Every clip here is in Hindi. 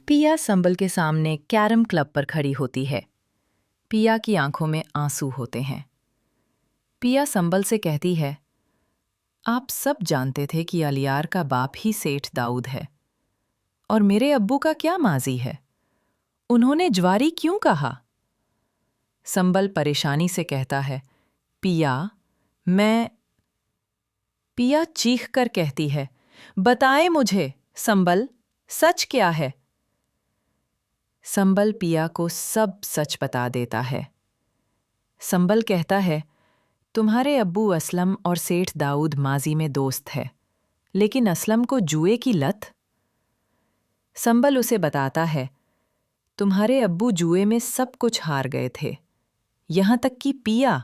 पिया संबल के सामने कैरम क्लब पर खड़ी होती है। पिया की आंखों में आंसू होते हैं। पिया संबल से कहती है, आप सब जानते थे कि अलियार का बाप ही सेठ दाऊद है, और मेरे अब्बू का क्या माजी है? उन्होंने ज्वारी क्यों कहा? संबल परेशानी से कहता है, पिया, मैं। पिया चीख कर कहती है, बताए मुझे संबल, सच क्या है? संबल पिया को सब सच बता देता है। संबल कहता है, तुम्हारे अब्बू असलम और सेठ दाऊद माजी में दोस्त है, लेकिन असलम को जुए की लत। संबल उसे बताता है, तुम्हारे अब्बू जुए में सब कुछ हार गए थे। यहां तक कि पिया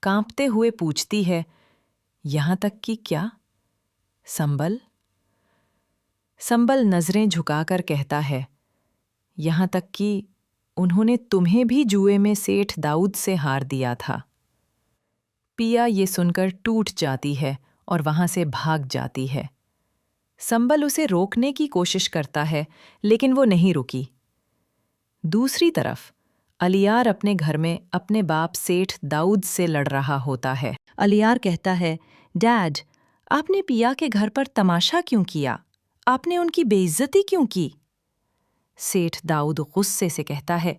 कांपते हुए पूछती है, यहां तक कि क्या? संबल नजरें झुकाकर कहता है, यहां तक कि उन्होंने तुम्हें भी जुए में सेठ दाऊद से हार दिया था। पिया ये सुनकर टूट जाती है और वहां से भाग जाती है। संबल उसे रोकने की कोशिश करता है, लेकिन वो नहीं रुकी। दूसरी तरफ अलियार अपने घर में अपने बाप सेठ दाऊद से लड़ रहा होता है। अलियार कहता है, डैड, आपने पिया के घर पर तमाशा क्यों किया? आपने उनकी बेइज्जती क्यों की? सेठ दाऊद गुस्से से कहता है,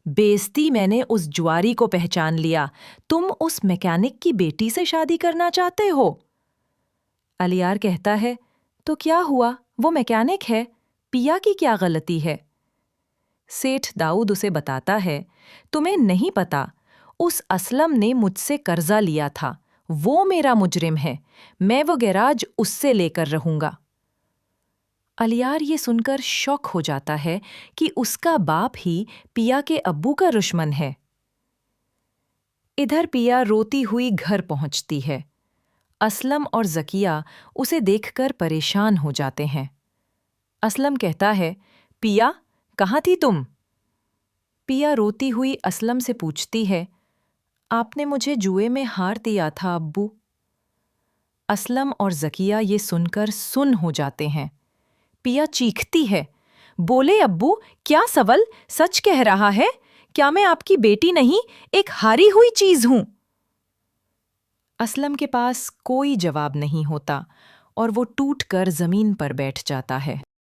बेइज्जती मैंने उस जुआरी को पहचान लिया। तुम उस मैकेनिक की बेटी से शादी करना चाहते हो? अलियार कहता है, तो क्या हुआ? वो मैकेनिक है, पिया की क्या गलती है? सेठ दाऊद उसे बताता है, तुम्हें नहीं पता, उस असलम ने मुझसे कर्जा लिया था। वो मेरा मुजरिम है। मैं वो गैराज उससे लेकर रहूंगा। अलियार ये सुनकर शॉक हो जाता है कि उसका बाप ही पिया के अब्बू का दुश्मन है। इधर पिया रोती हुई घर पहुंचती है। असलम और जकिया उसे देखकर परेशान हो जाते हैं। असलम कहता है, पिया, कहाँ थी तुम? पिया रोती हुई असलम से पूछती है, आपने मुझे जुए में हार दिया था अब्बू। असलम और जकिया ये सुनकर सुन्न हो जाते हैं। पिया चीखती है, बोले अब्बू, क्या सवल सच कह रहा है? क्या मैं आपकी बेटी नहीं, एक हारी हुई चीज हूं? असलम के पास कोई जवाब नहीं होता और वो टूटकर जमीन पर बैठ जाता है।